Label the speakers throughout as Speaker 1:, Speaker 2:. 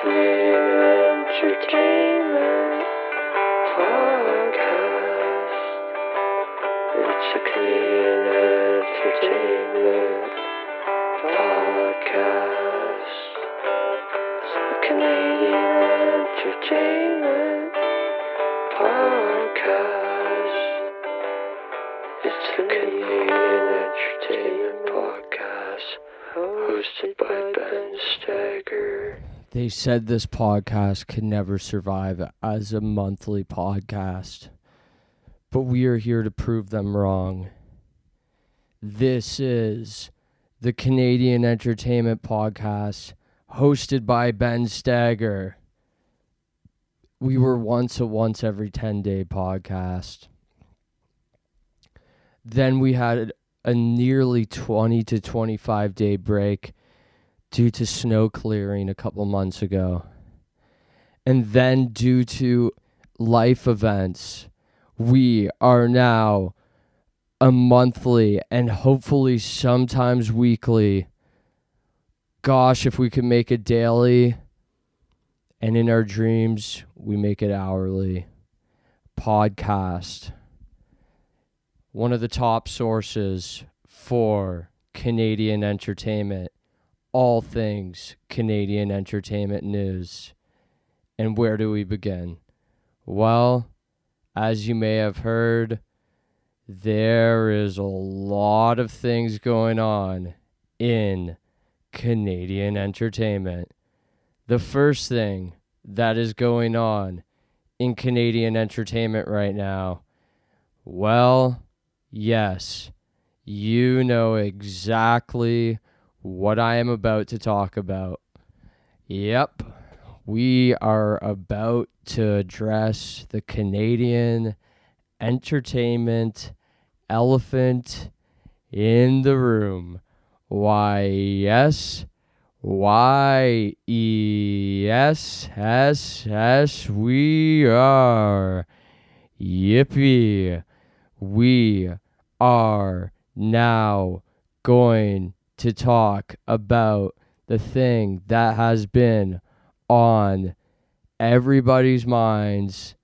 Speaker 1: Canadian Entertainment Podcast. It's a Canadian Entertainment Podcast. It's a Canadian Entertainment Podcast. It's the Canadian Entertainment Podcast, hosted by Ben Stagger.
Speaker 2: They said this podcast could never survive as a monthly podcast, but we are here to prove them wrong. This is the Canadian Entertainment Podcast, hosted by Ben Stagger. We were once a once every 10-day podcast. Then we had a nearly 20 to 25-day break due to snow clearing a couple months ago. And then due to life events, we are now a monthly and hopefully sometimes weekly. Gosh, if we could make it daily, and in our dreams, we make it hourly. Podcast. One of the top sources for Canadian entertainment. All things Canadian entertainment news. And where do we begin? Well, as you may have heard, there is a lot of things going on in Canadian entertainment. The first thing that is going on in Canadian entertainment right now, well, yes, you know exactly what I am about to talk about. Yep, we are about to address the Canadian entertainment elephant in the room. Why, yes, we are. Yippee. We are now going to talk about the thing that has been on everybody's minds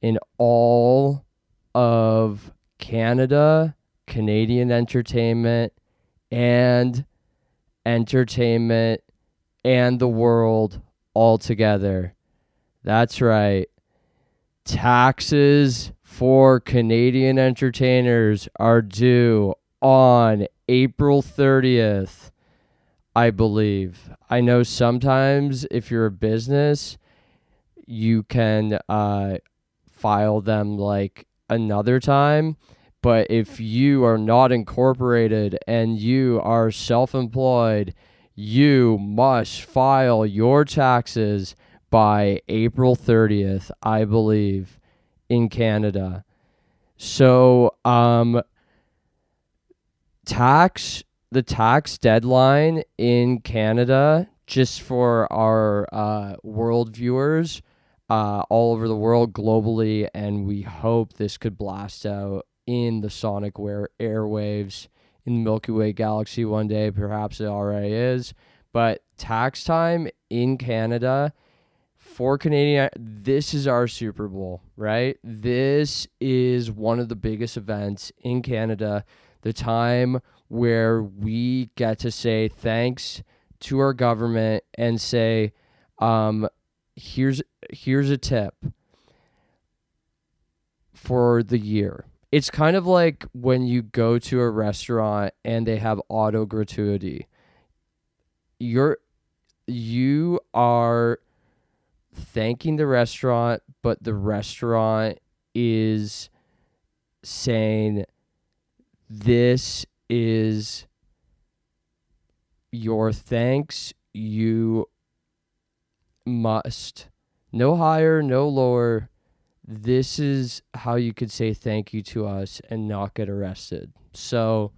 Speaker 2: in all of Canada, Canadian entertainment, and entertainment, and the world altogether. That's right. Taxes for Canadian entertainers are due on April 30th, I believe. I know sometimes if you're a business, you can file them like another time. But if you are not incorporated and you are self-employed, you must file your taxes by April 30th, I believe, in Canada. So, the tax deadline in Canada, just for our world viewers all over the world globally, and we hope this could blast out in the sonic airwaves in the Milky Way galaxy one day. Perhaps it already is. But tax time in Canada for Canadian, this is our Super Bowl, right? This is one of the biggest events in Canada, the time where we get to say thanks to our government and say, here's a tip for the year. It's kind of like when you go to a restaurant and they have auto gratuity. You are thanking the restaurant, but the restaurant is saying, this is your thanks. You must. No higher, no lower. This is how you could say thank you to us and not get arrested. So,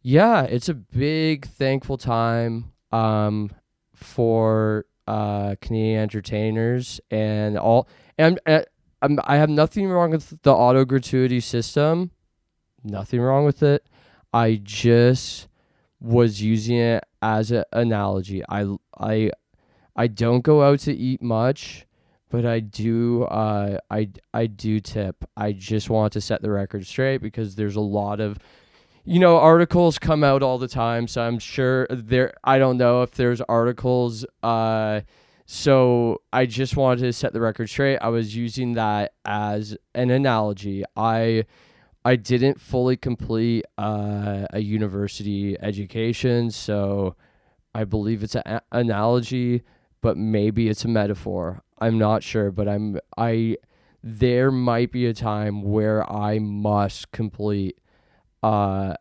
Speaker 2: yeah, it's a big thankful time for Canadian entertainers and all. And I have nothing wrong with the auto gratuity system. Nothing wrong with it. I just was using it as an analogy. I I don't go out to eat much, but I do I do tip. I just want to set the record straight because there's a lot of articles come out all the time, so I'm sure I don't know if there's articles so I just wanted to set the record straight. I was using that as an analogy. I didn't fully complete a university education, so I believe it's an analogy, but maybe it's a metaphor. I'm not sure, but there might be a time where I must complete uh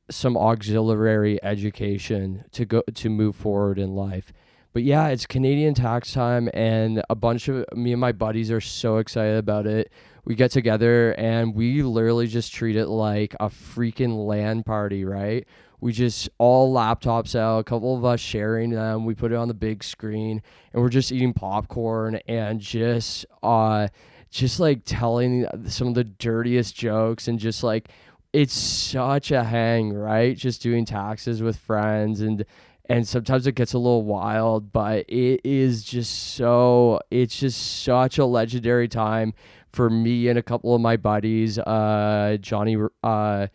Speaker 2: some auxiliary education to move forward in life. But yeah, it's Canadian tax time, and a bunch of me and my buddies are so excited about it. We get together and we literally just treat it like a freaking LAN party, right? We just all laptops out, a couple of us sharing them. We put it on the big screen, and we're just eating popcorn and just like telling some of the dirtiest jokes, and just like it's such a hang, right? Just doing taxes with friends, and sometimes it gets a little wild, but it's just such a legendary time for me and a couple of my buddies, Johnny Ran,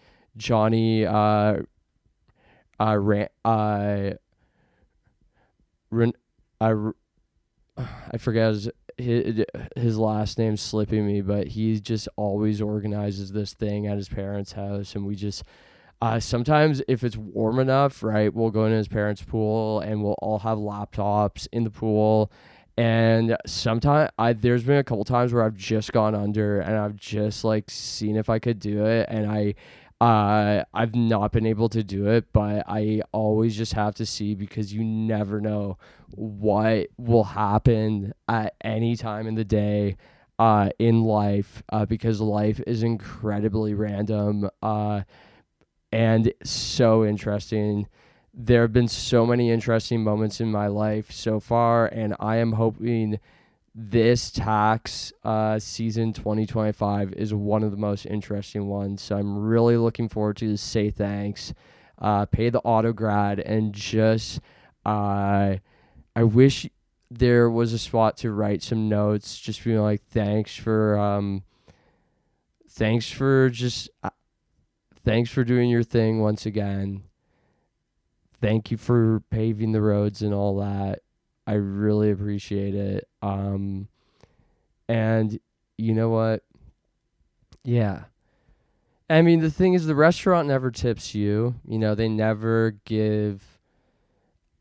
Speaker 2: Ren, I forget his last name's slipping me, but he just always organizes this thing at his parents' house, and we just sometimes if it's warm enough, right, we'll go into his parents' pool and we'll all have laptops in the pool. And sometimes there's been a couple times where I've just gone under and I've just like seen if I could do it, and I've not been able to do it, but I always just have to see, because you never know what will happen at any time in the day in life, because life is incredibly random and so interesting. There have been so many interesting moments in my life so far, and I am hoping this tax season 2025 is one of the most interesting ones. So I'm really looking forward to say thanks, pay the auto grad, and just I wish there was a spot to write some notes, just being like thanks for doing your thing once again. Thank you for paving the roads and all that. I really appreciate it. And you know what? Yeah. I mean, the thing is, the restaurant never tips you. They never give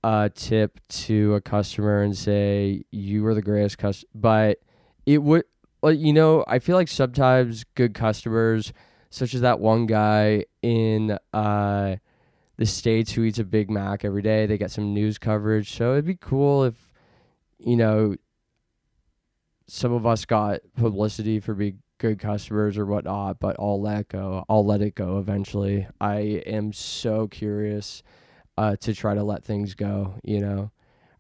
Speaker 2: a tip to a customer and say, you were the greatest customer. But it would, I feel like sometimes good customers, such as that one guy in the States who eats a Big Mac every day, they get some news coverage. So it'd be cool if, some of us got publicity for being good customers or whatnot, but I'll let it go eventually. I am so curious to try to let things go.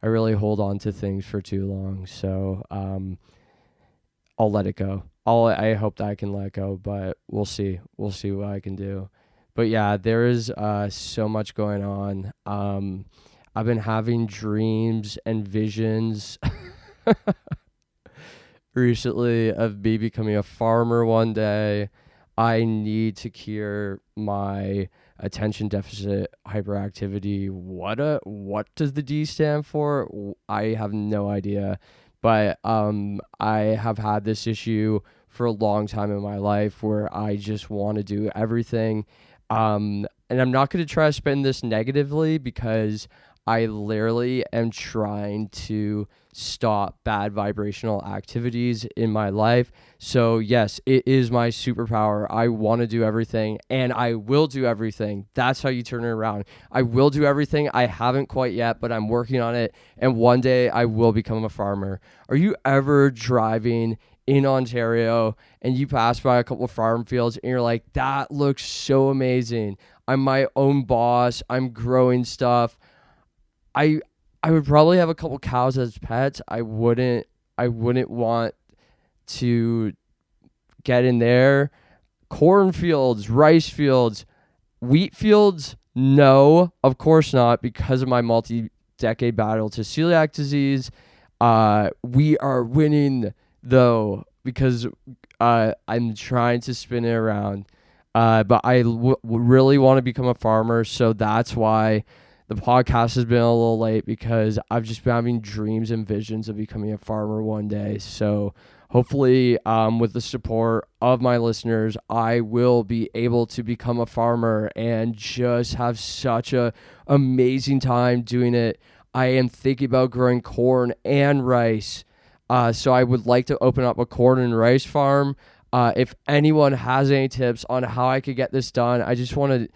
Speaker 2: I really hold on to things for too long. So I'll let it go. I hope that I can let go, but we'll see. We'll see what I can do. But yeah, there is so much going on. I've been having dreams and visions recently of me becoming a farmer one day. I need to cure my attention deficit hyperactivity. What does the D stand for? I have no idea. But I have had this issue for a long time in my life where I just want to do everything. And I'm not going to try to spin this negatively, because I literally am trying to stop bad vibrational activities in my life. So yes, it is my superpower. I want to do everything, and I will do everything. That's how you turn it around. I will do everything. I haven't quite yet, but I'm working on it. And one day I will become a farmer. Are you ever driving in Ontario and you pass by a couple of farm fields and you're like, that looks so amazing. I'm my own boss. I'm growing stuff. I would probably have a couple cows as pets. I wouldn't want to get in there. Cornfields, rice fields, wheat fields, no, of course not, because of my multi-decade battle to celiac disease We are winning though, because I'm trying to spin it around. But I really want to become a farmer, so that's why the podcast has been a little late, because I've just been having dreams and visions of becoming a farmer one day. So hopefully, with the support of my listeners, I will be able to become a farmer and just have such a amazing time doing it. I am thinking about growing corn and rice. So I would like to open up a corn and rice farm. If anyone has any tips on how I could get this done, I just want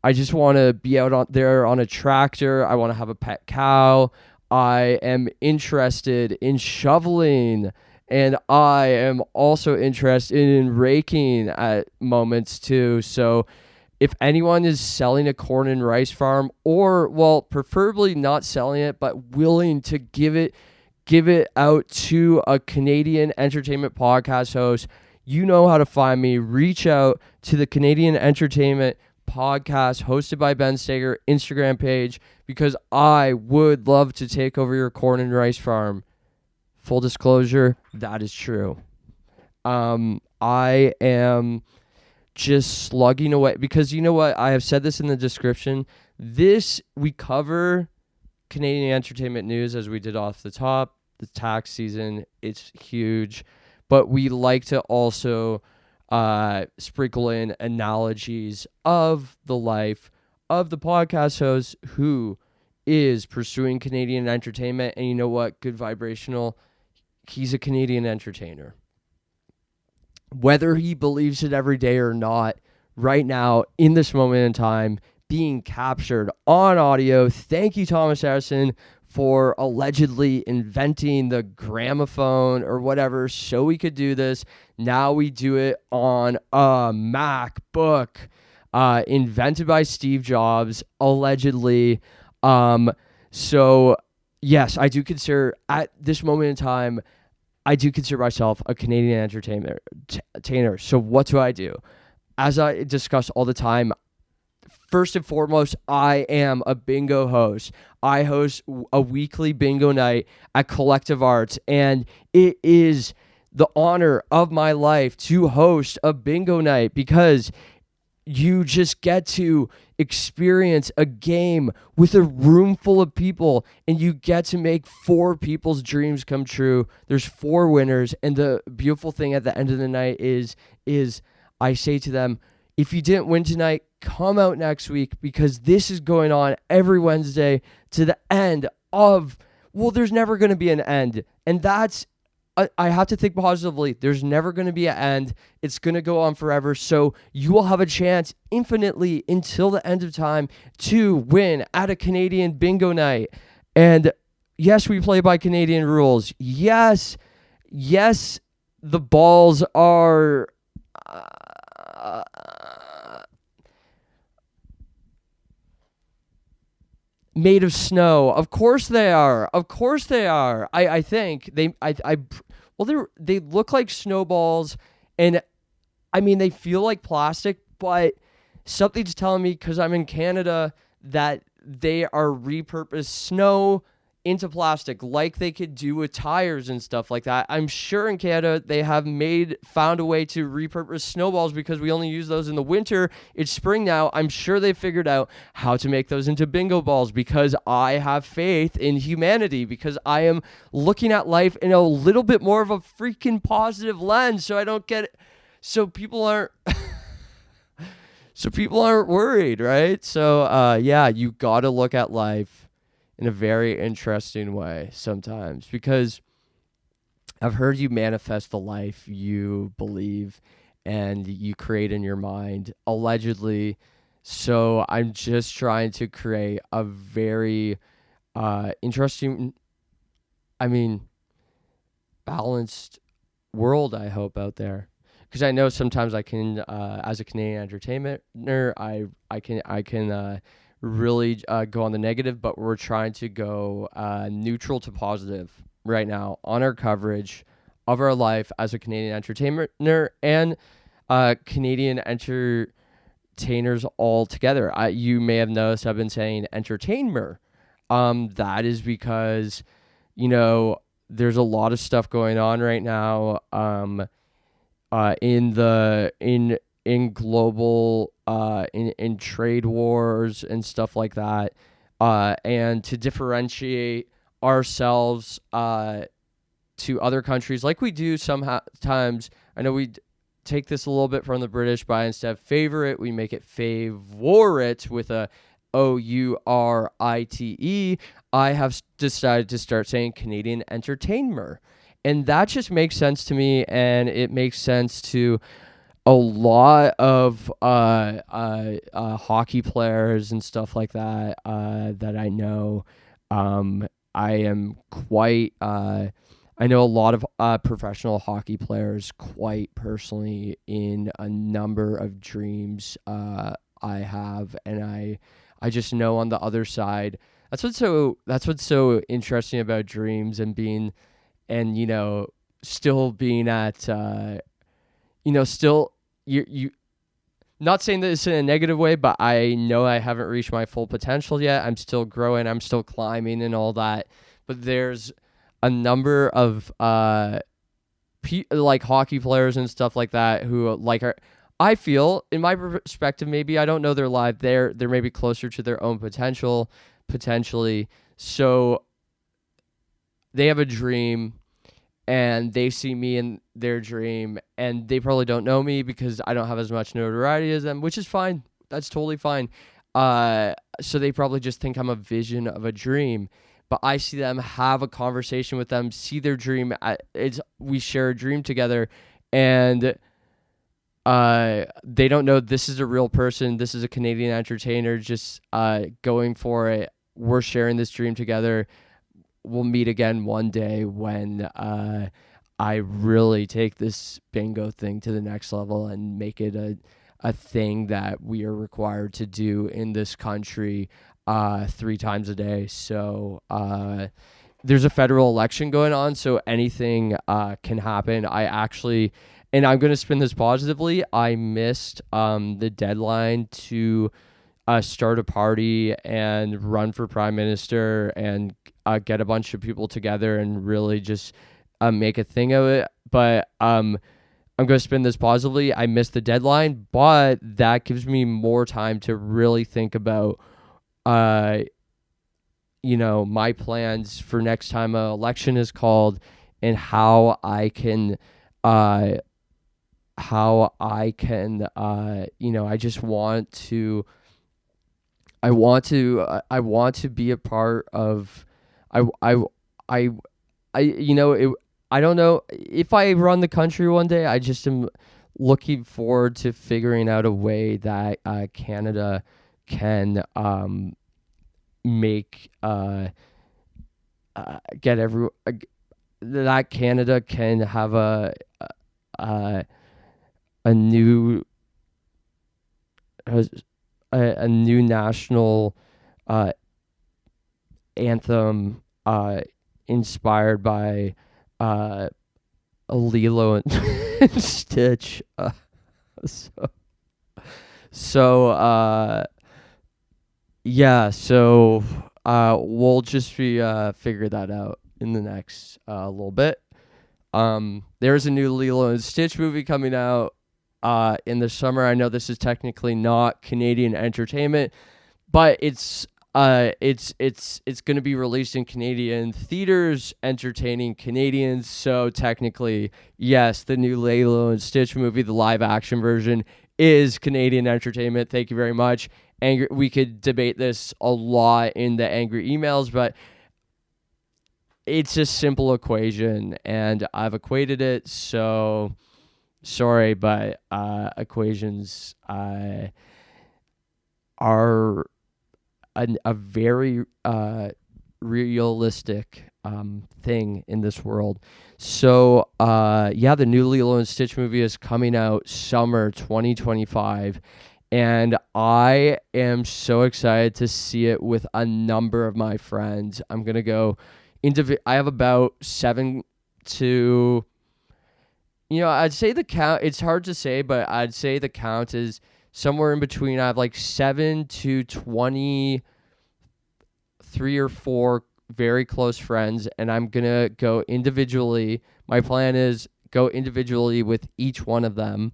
Speaker 2: to be out on there on a tractor. I want to have a pet cow. I am interested in shoveling, and I am also interested in raking at moments too. So if anyone is selling a corn and rice farm, or, well, preferably not selling it, but willing to give it out to a Canadian entertainment podcast host, you know how to find me. Reach out to the Canadian Entertainment Podcast hosted by Ben Steger Instagram page, because I would love to take over your corn and rice farm. Full disclosure, that is true. I am just slugging away, because you know what? I have said this in the description. We cover Canadian entertainment news as we did off the top. The tax season, it's huge. But we like to also sprinkle in analogies of the life of the podcast host who is pursuing Canadian entertainment. And you know what? Good vibrational. He's a Canadian entertainer. Whether he believes it every day or not, right now, in this moment in time, being captured on audio. Thank you, Thomas Edison, for allegedly inventing the gramophone or whatever so we could do this. Now we do it on a MacBook invented by Steve Jobs, allegedly. So, yes, I do consider, at this moment in time, I do consider myself a Canadian entertainer. So what do? As I discuss all the time, first and foremost, I am a bingo host. I host a weekly bingo night at Collective Arts, and it is the honor of my life to host a bingo night, because you just get to experience a game with a room full of people, and you get to make 4 people's dreams come true. There's 4 winners, and the beautiful thing at the end of the night is I say to them, if you didn't win tonight, come out next week, because this is going on every Wednesday to the end of, well, there's never going to be an end. And that's, I have to think positively. There's never going to be an end. It's going to go on forever. So you will have a chance infinitely until the end of time to win at a Canadian bingo night. And yes, we play by Canadian rules. Yes, the balls are made of snow. Of course they are. I think they look like snowballs, and I mean, they feel like plastic, but something's telling me, because I'm in Canada, that they are repurposed snow into plastic, like they could do with tires and stuff like that. I'm sure in Canada they have found a way to repurpose snowballs, because we only use those in the winter. It's spring now. I'm sure they figured out how to make those into bingo balls, because I have faith in humanity, because I am looking at life in a little bit more of a freaking positive lens, so I don't get so people aren't worried, right? So yeah, you got to look at life in a very interesting way sometimes, because I've heard you manifest the life you believe and you create in your mind, allegedly. So I'm just trying to create a very interesting, balanced world, I hope, out there. Because I know sometimes I can, as a Canadian entertainer, I can really go on the negative, but we're trying to go neutral to positive right now on our coverage of our life as a Canadian entertainer and Canadian entertainers all together. You may have noticed I've been saying entertainer. That is because, there's a lot of stuff going on right now. In the in global in trade wars and stuff like that, and to differentiate ourselves to other countries like we do sometimes. I know we take this a little bit from the British, but instead of favorite, we make it favorite with a Ourite. I have decided to start saying Canadian entertainer. And that just makes sense to me, and it makes sense to a lot of hockey players and stuff like that that I know. I am quite. I know a lot of professional hockey players quite personally in a number of dreams I have, and I just know on the other side. That's what's so interesting about dreams and being, and still being at still you not saying this in a negative way, but I know I haven't reached my full potential yet. I'm still growing, I'm still climbing and all that. But there's a number of like hockey players and stuff like that who like are, I feel in my perspective, maybe I don't know their life, they're maybe closer to their own potential potentially. So they have a dream and they see me in their dream, and they probably don't know me because I don't have as much notoriety as them, which is fine. That's totally fine. So they probably just think I'm a vision of a dream, but I see them, have a conversation with them, see their dream. We share a dream together, and they don't know this is a real person. This is a Canadian entertainer just going for it. We're sharing this dream together. We'll meet again one day when I really take this bingo thing to the next level and make it a thing that we are required to do in this country 3 times a day. So there's a federal election going on, so anything can happen. And I'm going to spin this positively, I missed the deadline to start a party and run for prime minister and get a bunch of people together and really just make a thing of it. But I'm going to spin this positively. I missed the deadline, but that gives me more time to really think about, my plans for next time an election is called, and how I can, I just want to. I want to be a part of. I I don't know if I run the country one day. I just am looking forward to figuring out a way that Canada can make get that Canada can have a new a new national anthem inspired by a Lilo and Stitch. We'll just figure that out in the next little bit. There's a new Lilo and Stitch movie coming out in the summer. I know this is technically not Canadian entertainment, but it's going to be released in Canadian theaters, entertaining Canadians. So technically, yes, the new Lilo and Stitch movie, the live action version, is Canadian entertainment. Thank you very much. We could debate this a lot in the angry emails, but it's a simple equation, and I've equated it. So sorry, but equations are a very realistic thing in this world. So the new Lilo and Stitch movie is coming out summer 2025, and I am so excited to see it with a number of my friends. I'm gonna go I have about 7 to, I'd say the count, it's hard to say, but I'd say the count is somewhere in between. I have like 7 to 23 or 4 very close friends, and I'm gonna go individually. My plan is go individually with each one of them,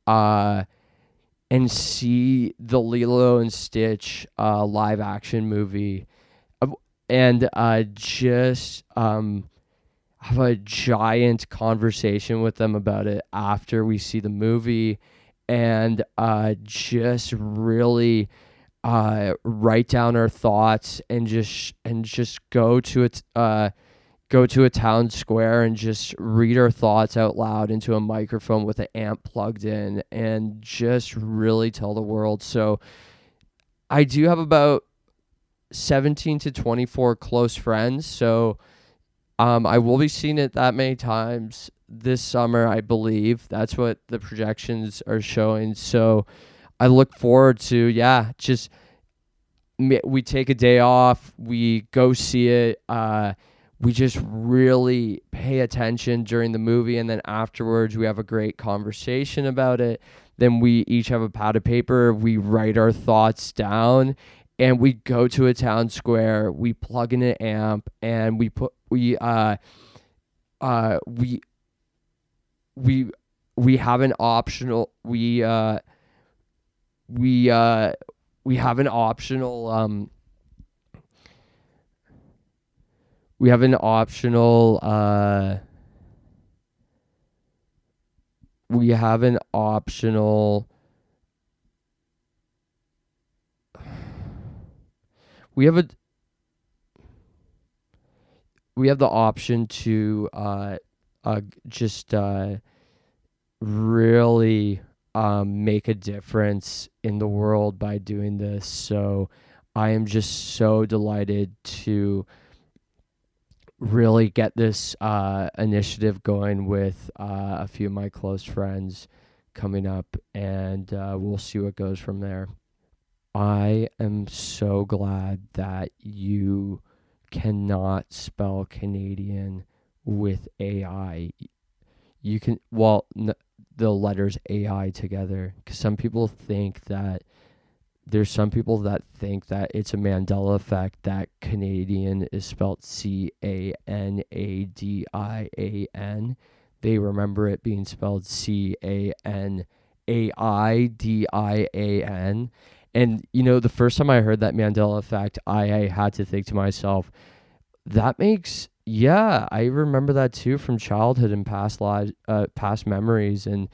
Speaker 2: uh, and see the Lilo and Stitch live action movie, uh, and just have a giant conversation with them about it after we see the movie, and just really write down our thoughts, and just go to a town square and just read our thoughts out loud into a microphone with an amp plugged in, and just really tell the world. So I do have about 17 to 24 close friends, so I will be seeing it that many times this summer, I believe. That's what the projections are showing. So I look forward to, just we take a day off, we go see it, we just really pay attention during the movie, and then afterwards we have a great conversation about it. Then we each have a pad of paper, we write our thoughts down, and we go to a town square, we plug in an amp, and we we have an optional we have an optional we have an optional we have an optional we have a we have the option to just really make a difference in the world by doing this. So I am just so delighted to really get this initiative going with a few of my close friends coming up, and we'll see what goes from there. I am so glad that you cannot spell Canadian with AI. You can, the letters AI together, because there's some people that think that it's a Mandela effect that Canadian is spelled Canadian. They remember it being spelled Canaidian. And, the first time I heard that Mandela effect, I had to think to myself, I remember that too from childhood and past lives, past memories and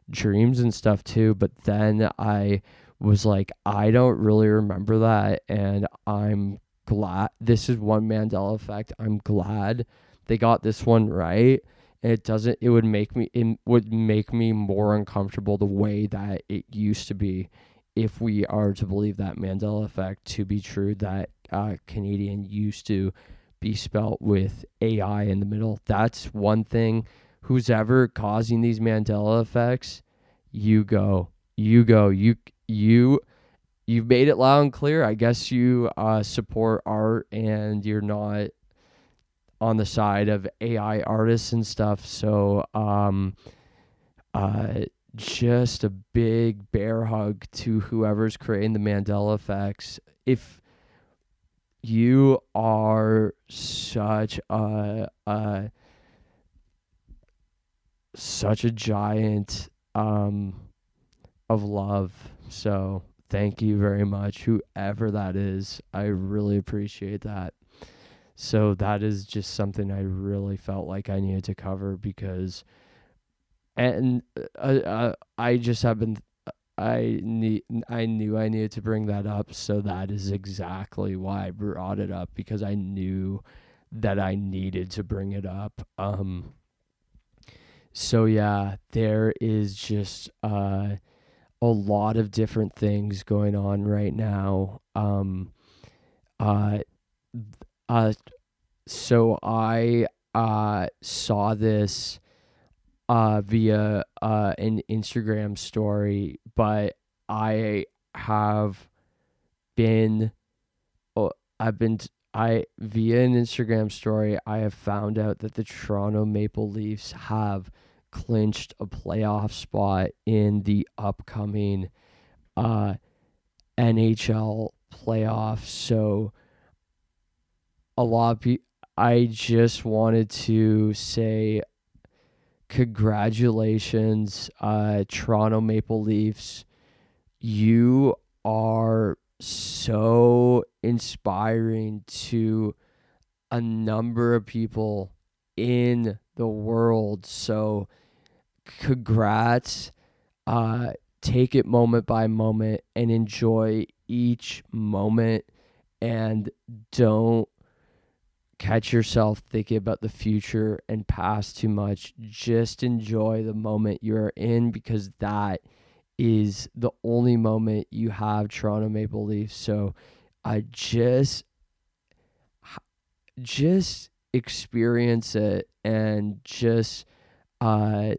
Speaker 2: dreams and stuff too. But then I was like, I don't really remember that, and I'm glad this is one Mandela effect. I'm glad they got this one right. And it would make me more uncomfortable the way that it used to be, if we are to believe that Mandela effect to be true, that Canadian used to be spelt with AI in the middle. That's one thing. Who's ever causing these Mandela effects, you've made it loud and clear. I guess you support art, and you're not on the side of AI artists and stuff. So just a big bear hug to whoever's creating the Mandela effects. If you are such a giant of love, so thank you very much, whoever that is. I really appreciate that. So that is just something I really felt like I needed to cover, because I just have been I knew I needed to bring that up, so that is exactly why I brought it up, because I knew that I needed to bring it up. So yeah, there is just a lot of different things going on right now. Uh, so I saw this via an Instagram story, but I have been, via an Instagram story, I have found out that the Toronto Maple Leafs have clinched a playoff spot in the upcoming NHL playoffs. So a lot of people, I just wanted to say congratulations, Toronto Maple Leafs. You are so inspiring to a number of people in the world. So congrats. Take it moment by moment and enjoy each moment, and don't catch yourself thinking about the future and past too much. Just enjoy the moment you're in, because that is the only moment you have, Toronto Maple Leafs. So I just experience it, and just uh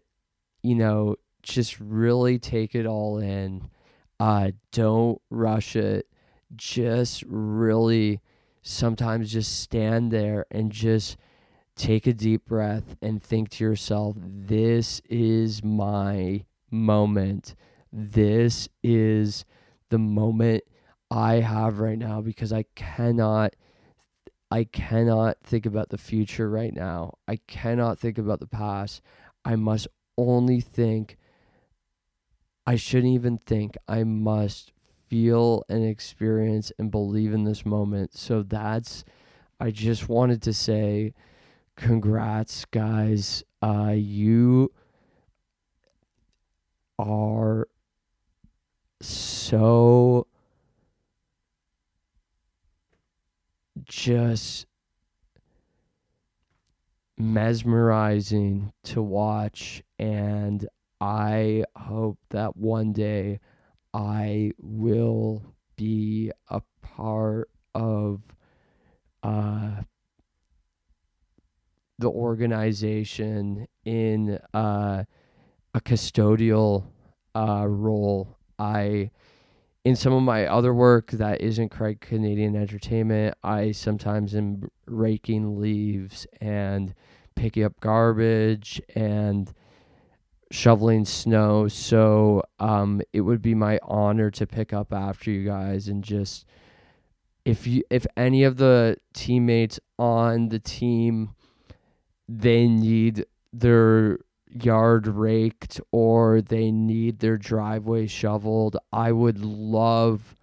Speaker 2: just really take it all in. Don't rush it. Just really sometimes just stand there and just take a deep breath and think to yourself, this is my moment. This is the moment I have right now, because I cannot think about the future right now. I cannot think about the past. I must only think. I shouldn't even think. I must feel and experience and believe in this moment. So I just wanted to say congrats, guys. You are so just mesmerizing to watch, and I hope that one day I will be a part of uh, the organization in a custodial role. In some of my other work that isn't Craig Canadian Entertainment, I sometimes am raking leaves and picking up garbage and shoveling snow. So it would be my honor to pick up after you guys, and just if any of the teammates on the team, they need their yard raked or they need their driveway shoveled, I would love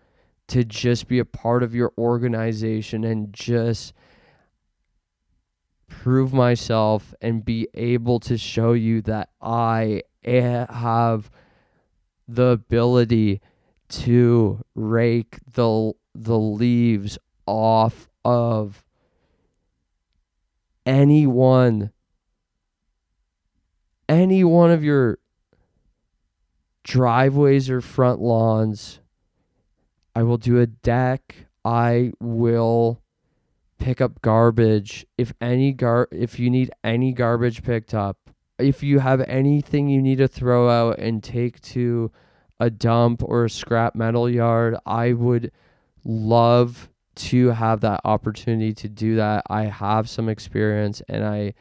Speaker 2: to just be a part of your organization and just prove myself and be able to show you that I have the ability to rake the leaves off of any one of your driveways or front lawns. I will do a deck. I will pick up garbage. If you need any garbage picked up, if you have anything you need to throw out and take to a dump or a scrap metal yard, I would love to have that opportunity to do that. I have some experience, and I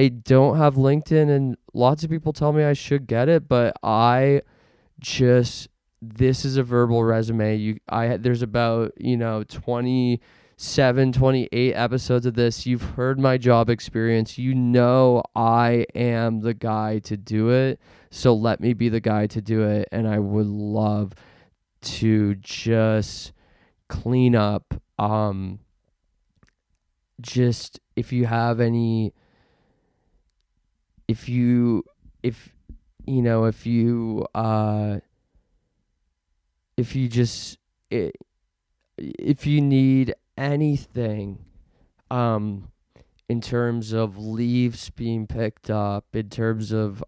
Speaker 2: don't have LinkedIn, and lots of people tell me I should get it, but this is a verbal resume. There's about 27, 28 episodes of this. You've heard my job experience. I am the guy to do it. So let me be the guy to do it, and I would love to just clean up. Just if you have any, if you if you know if you just if you need anything in terms of leaves being picked up, in terms of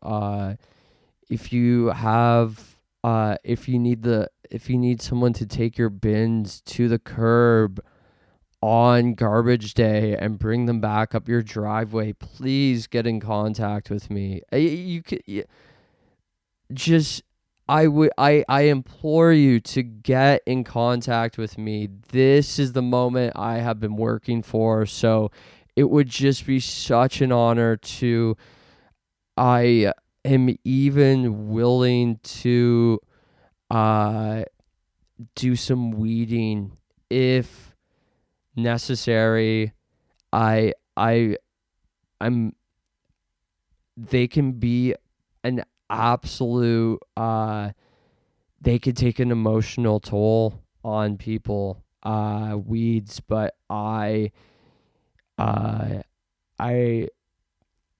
Speaker 2: if you have if you need someone to take your bins to the curb on garbage day and bring them back up your driveway, please get in contact with me. You could just I implore you to get in contact with me. This is the moment I have been working for, so it would just be such an honor to I am even willing to do some weeding if necessary. I'm they can be an absolute they could take an emotional toll on people, weeds, but uh I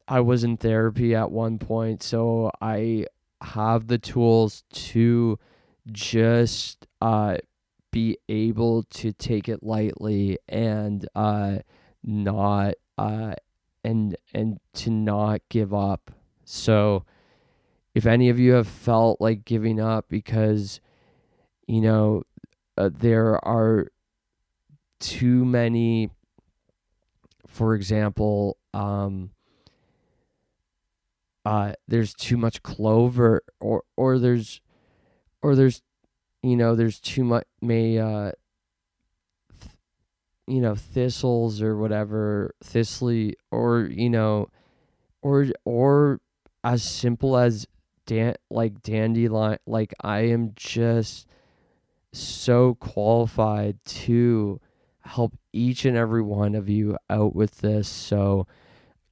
Speaker 2: I was in therapy at one point, so I have the tools to just be able to take it lightly and not and to not give up. So if any of you have felt like giving up because you know there are too many, for example, there's too much clover, or there's there's too much thistles or whatever, thistly, or or as simple as like dandelion. Like, I am just so qualified to help each and every one of you out with this. So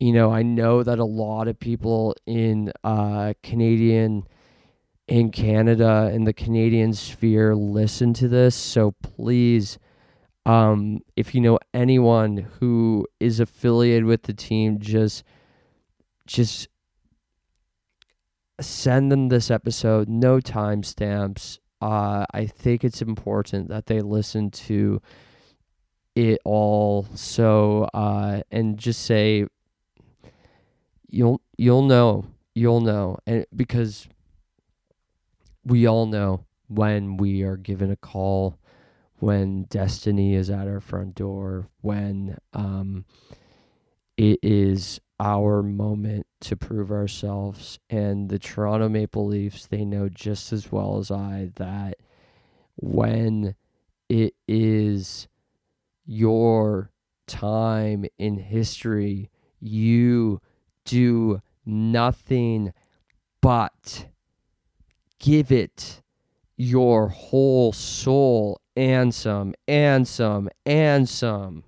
Speaker 2: I know that a lot of people in Canada, in the Canadian sphere, listen to this. So please, if you know anyone who is affiliated with the team, just send them this episode. No timestamps. I think it's important that they listen to it all. So and just say, you'll know, and because we all know when we are given a call, when destiny is at our front door, when it is our moment to prove ourselves. And the Toronto Maple Leafs, they know just as well as I that when it is your time in history, you do nothing but give it your whole soul, and some, and some, and some.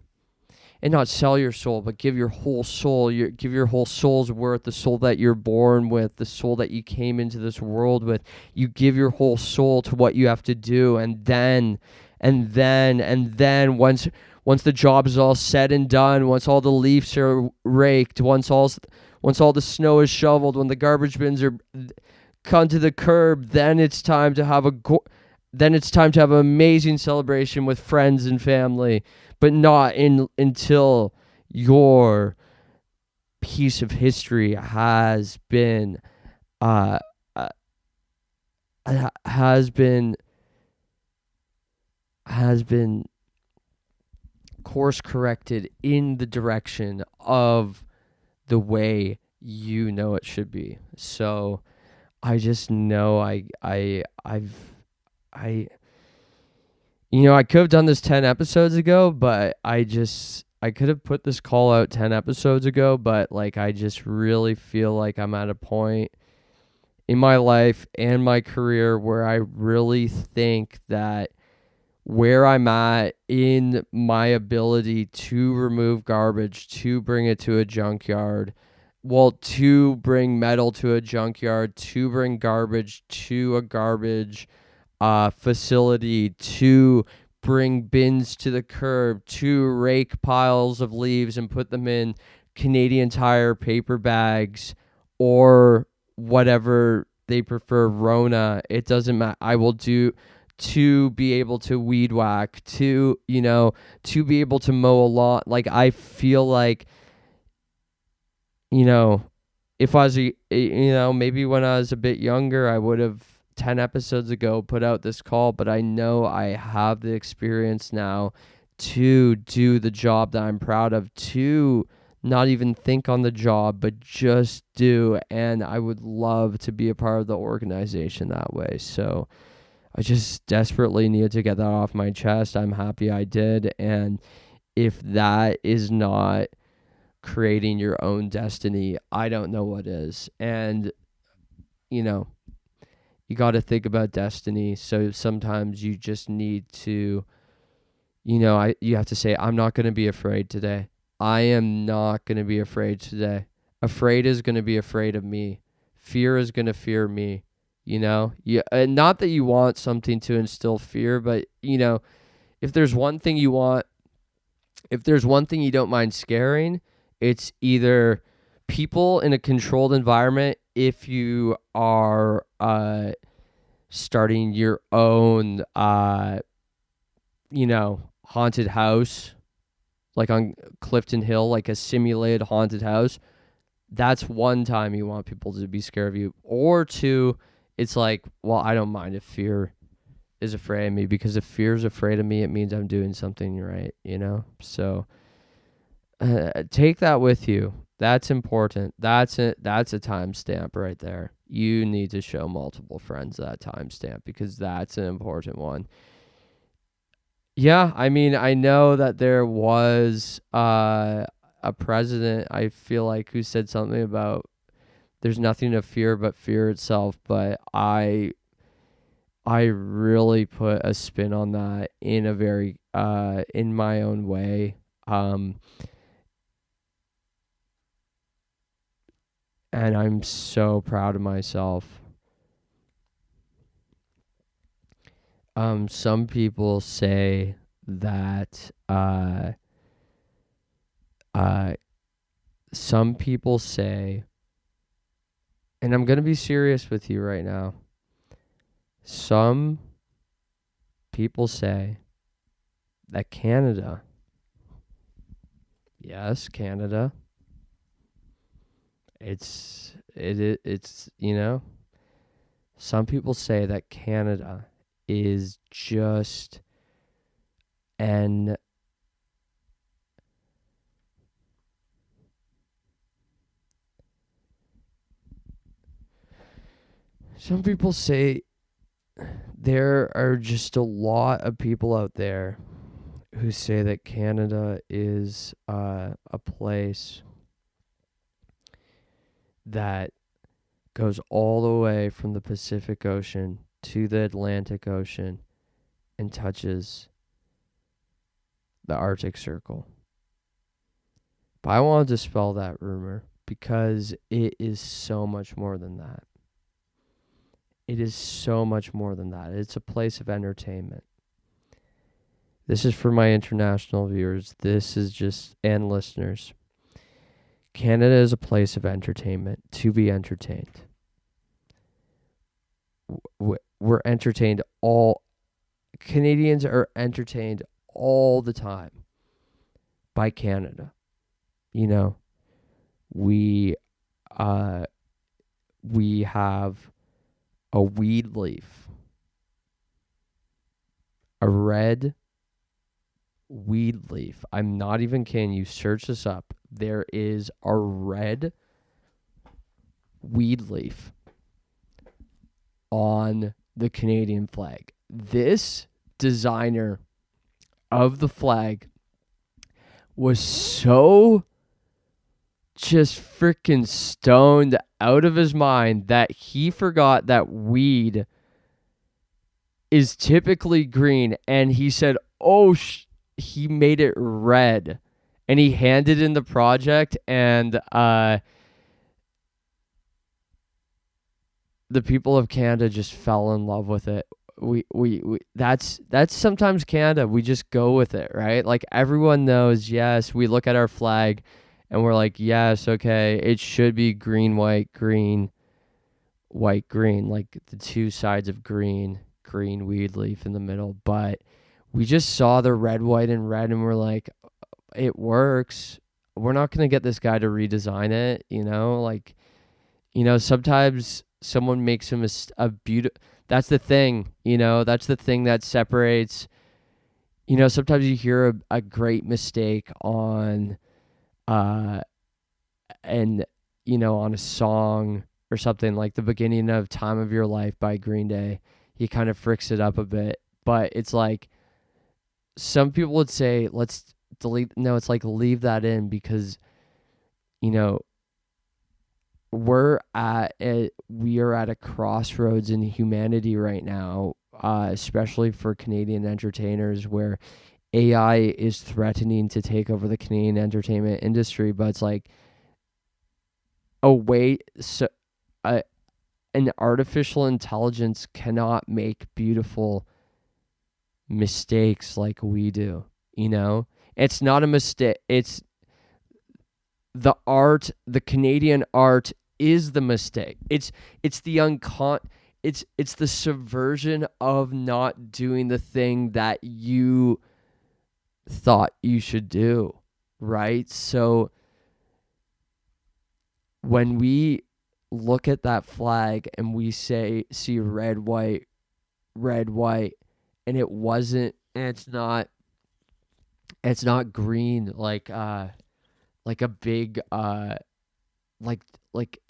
Speaker 2: And not sell your soul, but give your whole soul. Give your whole soul's worth, the soul that you're born with, the soul that you came into this world with. You give your whole soul to what you have to do, and then once the job is all said and done, once all the leaves are raked, once all the snow is shoveled, when the garbage bins are come to the curb, then it's time to have an amazing celebration with friends and family, but not until your piece of history has been uh, uh has been course corrected in the direction of the way you know it should be. So I just know I could have done this 10 episodes ago, but I could have put this call out 10 episodes ago, but like, I just really feel like I'm at a point in my life and my career where I really think that where I'm at in my ability to remove garbage, to bring it to a junkyard, to bring metal to a junkyard, to bring garbage to a garbage facility, to bring bins to the curb, to rake piles of leaves and put them in Canadian Tire paper bags, or whatever they prefer, Rona. It doesn't matter. I will do, to be able to weed whack, to be able to mow a lawn. Like, I feel like, if I was maybe when I was a bit younger, I would have 10 episodes ago put out this call, but I know I have the experience now to do the job that I'm proud of, to not even think on the job, but just do. And I would love to be a part of the organization that way. So I just desperately needed to get that off my chest. I'm happy I did. And if that is not creating your own destiny, I don't know what is. And you got to think about destiny. So sometimes you just need to You have to say, I'm not going to be afraid today. I am not going to be afraid today. Afraid is going to be afraid of me. Fear is going to fear me. Not that you want something to instill fear, but if there's one thing you want, if there's one thing you don't mind scaring, it's either people in a controlled environment. If you are starting your own haunted house, like on Clifton Hill, like a simulated haunted house, that's one time you want people to be scared of you. Or two, it's like, well, I don't mind if fear is afraid of me, because if fear is afraid of me, it means I'm doing something right, So take that with you. That's important. That's a timestamp right there. You need to show multiple friends that timestamp, because that's an important one. Yeah, I mean, I know that there was a president, I feel like, who said something about there's nothing to fear but fear itself, but I really put a spin on that in a very in my own way. And I'm so proud of myself. Some people say that some people say, and I'm going to be serious with you right now. Some people say that Canada, yes, Canada, it's some people say that Canada is just an some people say there are just a lot of people out there who say that Canada is a place that goes all the way from the Pacific Ocean to the Atlantic Ocean and touches the Arctic Circle. But I want to dispel that rumor, because it is so much more than that. It is so much more than that. It's a place of entertainment. This is for my international viewers. This is just, and listeners. Canada is a place of entertainment, to be entertained. We're entertained Canadians are entertained all the time by Canada. We have a weed leaf, a red weed leaf. I'm not even kidding. You search this up. There is a red weed leaf on the Canadian flag. This designer of the flag was so just freaking stoned out of his mind that he forgot that weed is typically green, and he said, he made it red, and he handed in the project, and the people of Canada just fell in love with it. We that's sometimes Canada. We just go with it, right? Like, everyone knows, yes, we look at our flag and we're like, yes, okay, it should be green, white, green, white, green, like the two sides of green weed leaf in the middle. But we just saw the red, white, and red, and we're like, it works. We're not going to get this guy to redesign it, sometimes someone makes a beautiful, that's the thing, that's the thing that separates, sometimes you hear a great mistake on, on a song or something, like the beginning of Time of Your Life by Green Day. He kind of fricks it up a bit, but it's like, some people would say, let's delete. No, it's like, leave that in, because, we are at a crossroads in humanity right now, especially for Canadian entertainers, where AI is threatening to take over the Canadian entertainment industry, but it's like a way so uh, an artificial intelligence cannot make beautiful mistakes like we do, you know? It's not a mistake. It's the art, the Canadian art is the mistake. It's the it's the subversion of not doing the thing that you thought you should do, right? So when we look at that flag and we see red, white, and it wasn't, and it's not green like a big like like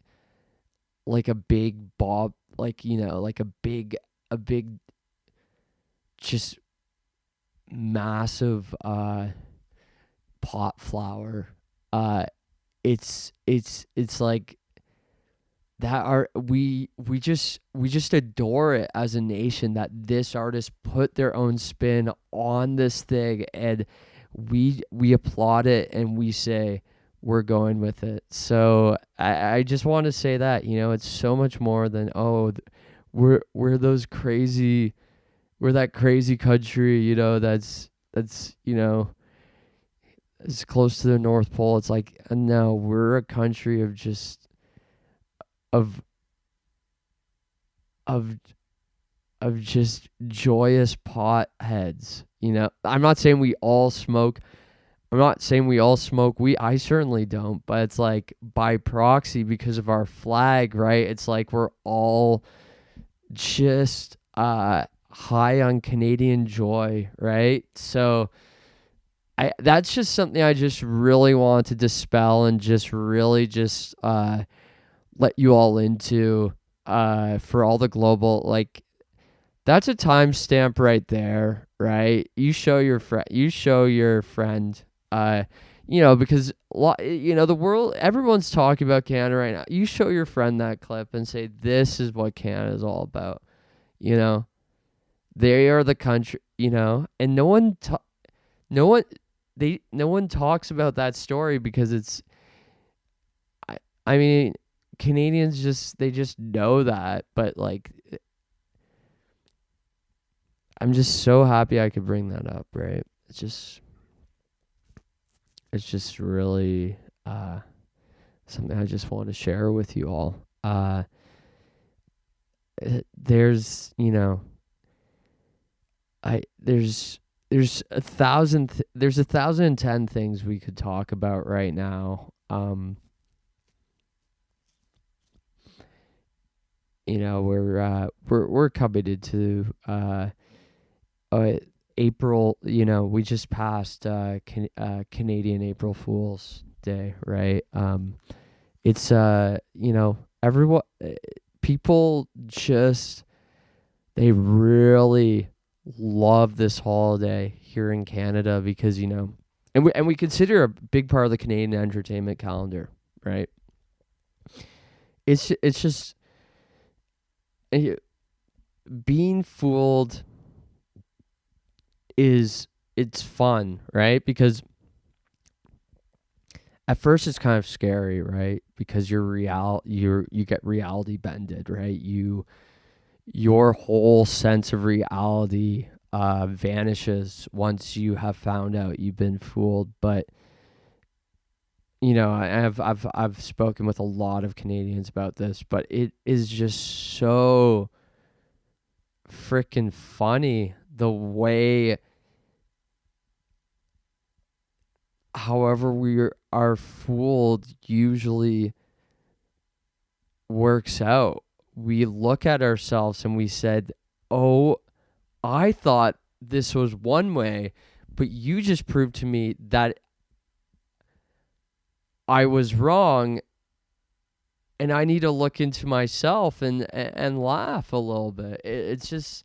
Speaker 2: like a big bob, like, you know, like a big just massive pot flower. uh it's like that art, we just adore it as a nation, that this artist put their own spin on this thing, and we applaud it, and we say we're going with it. So I just want to say that, you know, it's so much more than, oh, we're those crazy, we're that crazy country, you know, that's you know, it's close to the North Pole. It's like, no, we're a country of just of of of just joyous potheads. You know, I'm not saying we all smoke. I'm not saying we all smoke weed. I certainly don't, but it's like by proxy because of our flag, right? It's like we're all just high on Canadian joy, right? So that's just something I just really want to dispel and just really just let you all into for all the global, like, that's a timestamp right there, right? You show your friend, you know, because you know, the world, everyone's talking about Canada right now. You show your friend that clip and say, this is what Canada is all about. You know, they are the country, you know, and no one no one talks about that story because it's, I mean, Canadians they just know that, but like, I'm just so happy I could bring that up, right? It's just really something I just want to share with you all. There's, you know, there's there's 1,010 things we could talk about right now. You know, we're committed to April. You know, we just passed Canadian April Fool's Day, right? It's you know, everyone, people just, they really love this holiday here in Canada because, you know, and we consider a big part of the Canadian entertainment calendar, right? It's just being fooled it's fun, right? Because at first it's kind of scary, right? Because you get reality bended, right? Your whole sense of reality vanishes once you have found out you've been fooled. But you know, I've spoken with a lot of Canadians about this, but it is just so freaking funny the way, however we are fooled, usually works out. We look at ourselves and we said, oh, I thought this was one way, but you just proved to me that I was wrong, and I need to look into myself and laugh a little bit. It's just,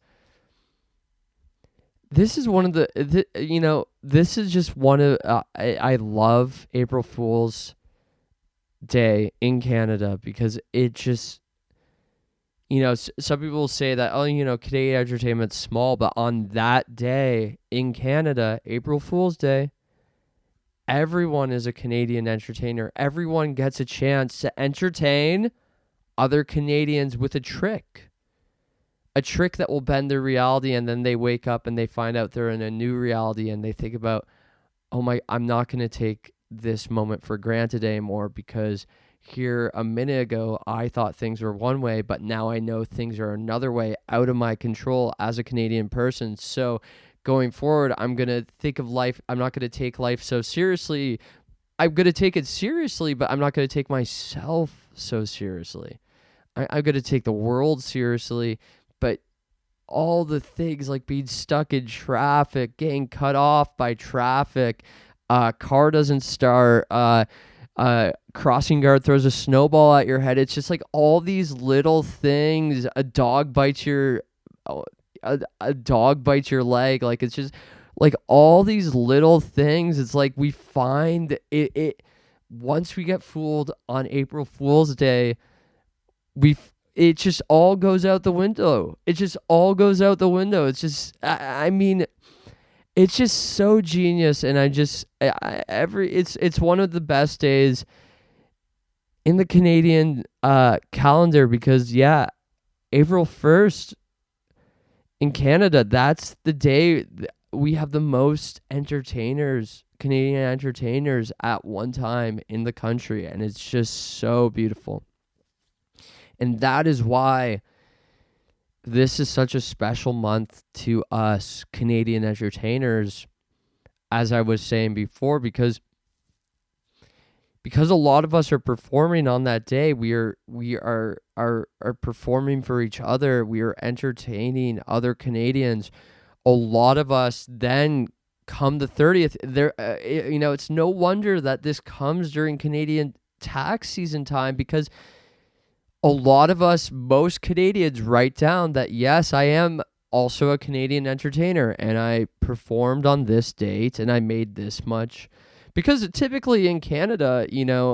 Speaker 2: this is one of you know, this is just one of I love April Fool's Day in Canada because it just, some people say that, oh, Canadian entertainment's small, but on that day in Canada, April Fool's Day, everyone is a Canadian entertainer. Everyone gets a chance to entertain other Canadians with a trick that will bend their reality, and then they wake up and they find out they're in a new reality, and they think about, I'm not going to take this moment for granted anymore, because here a minute ago I thought things were one way, but now I know things are another way, out of my control as a Canadian person. So going forward, I'm going to think of life, I'm not going to take life so seriously. I'm going to take it seriously, but I'm not going to take myself so seriously. I'm going to take the world seriously, but all the things like being stuck in traffic, getting cut off by traffic, car doesn't start, crossing guard throws a snowball at your head. It's just like all these little things. A dog bites your leg. Like, it's just like all these little things. It's like we find it once we get fooled on April Fool's Day, it just all goes out the window. It just all goes out the window. It's just, I mean, it's just so genius. And it's one of the best days in the Canadian calendar, because April 1st in Canada, that's the day we have the most Canadian entertainers at one time in the country. And it's just so beautiful. And that is why this is such a special month to us Canadian entertainers, as I was saying before, because a lot of us are performing on that day. We are performing for each other. We are entertaining other Canadians. A lot of us then come the 30th. It's no wonder that this comes during Canadian tax season time, because a lot of us, most Canadians, write down that, yes, I am also a Canadian entertainer, and I performed on this date, and I made this much. Because typically in Canada,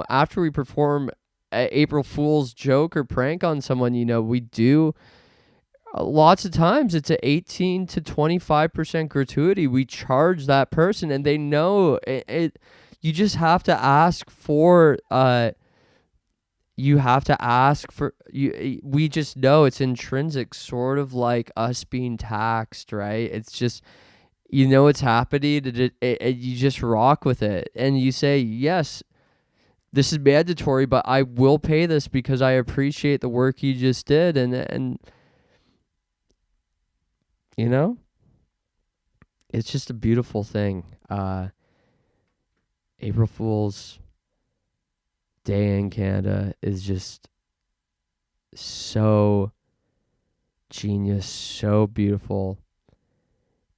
Speaker 2: after we perform an April Fool's joke or prank on someone, we do, lots of times it's an 18 to 25% gratuity. We charge that person, and they know it. You just have to ask for... we just know it's intrinsic, sort of like us being taxed, right? It's just, it's happening, and you just rock with it, and you say, yes, this is mandatory, but I will pay this because I appreciate the work you just did. And it's just a beautiful thing. April Fool's Day in Canada is just so genius, so beautiful,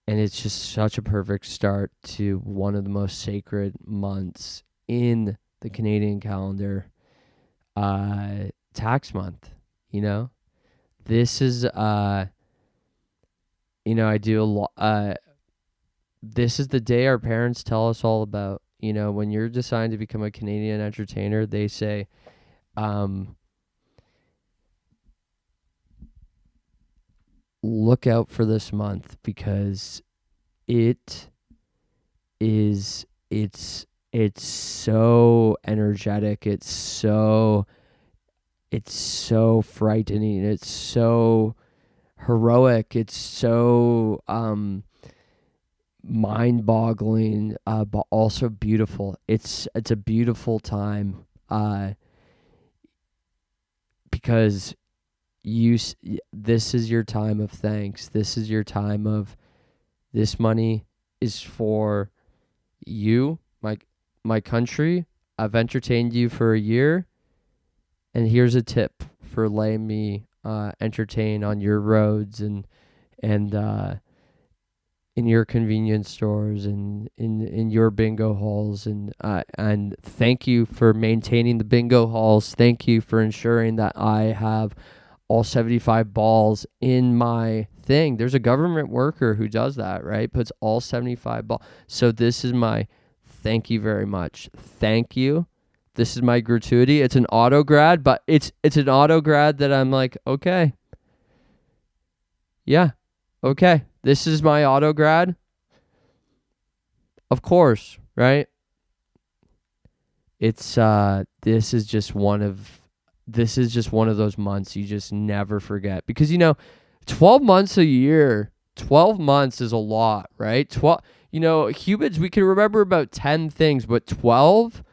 Speaker 2: and it's just such a perfect start to one of the most sacred months in the Canadian calendar, tax month. This is I do a lot. This is the day our parents tell us all about. When you're deciding to become a Canadian entertainer, they say, look out for this month, because it's so energetic. It's so frightening. It's so heroic. It's so mind-boggling, but also beautiful. It's a beautiful time, because this is your time of thanks. This is your time of, this money is for you, my country. I've entertained you for a year, and here's a tip for letting me entertain on your roads and in your convenience stores and in your bingo halls, and thank you for maintaining the bingo halls. Thank you for ensuring that I have all 75 balls in my thing. There's a government worker who does that, right? Puts all 75 balls. So this is my thank you very much. Thank you. This is my gratuity. It's an auto grad, but it's an auto grad that I'm like, okay, Yeah. Okay. This is my auto grad. Of course, right? It's this is just one of those months you just never forget, because 12 months a year, 12 months is a lot, right? 12, humans, we can remember about 10 things, but 12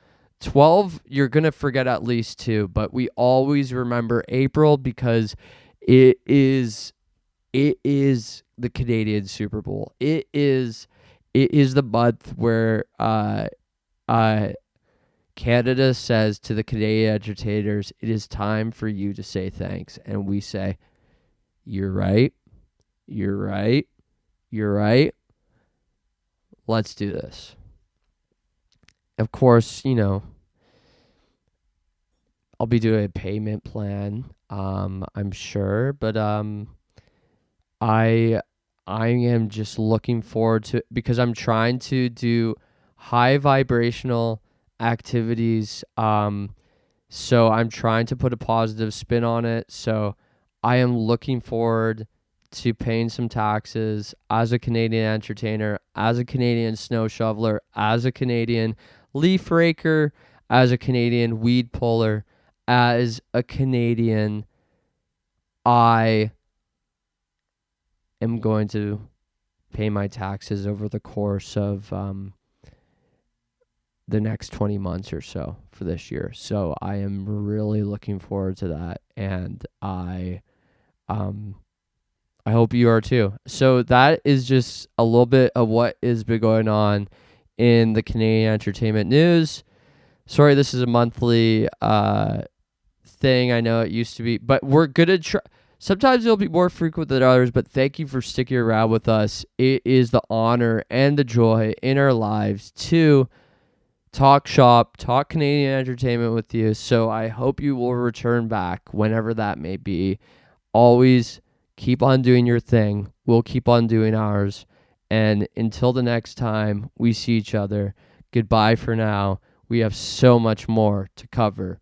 Speaker 2: you're going to forget at least two, but we always remember April because it is the Canadian Super Bowl. It is the month where uh Canada says to the Canadian entertainers, it is time for you to say thanks. And we say, you're right. You're right. You're right. Let's do this. Of course, I'll be doing a payment plan, I'm sure, but I I am just looking forward to, because I'm trying to do high vibrational activities. So I'm trying to put a positive spin on it. So I am looking forward to paying some taxes as a Canadian entertainer, as a Canadian snow shoveler, as a Canadian leaf raker, as a Canadian weed puller, as a Canadian. I am going to pay my taxes over the course of the next 20 months or so for this year. So I am really looking forward to that, and I hope you are too. So that is just a little bit of what has been going on in the Canadian entertainment news. Sorry, this is a monthly thing. I know it used to be, but we're gonna try. Sometimes it'll be more frequent than others, but thank you for sticking around with us. It is the honor and the joy in our lives to talk shop, talk Canadian entertainment with you. So I hope you will return back whenever that may be. Always keep on doing your thing. We'll keep on doing ours. And until the next time we see each other, goodbye for now. We have so much more to cover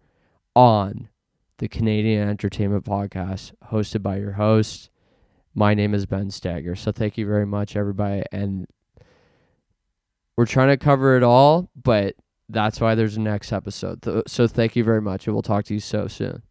Speaker 2: on the Canadian Entertainment Podcast, hosted by your host. My name is Ben Stagger. So thank you very much, everybody. And we're trying to cover it all, but that's why there's a next episode. So thank you very much, and we'll talk to you so soon.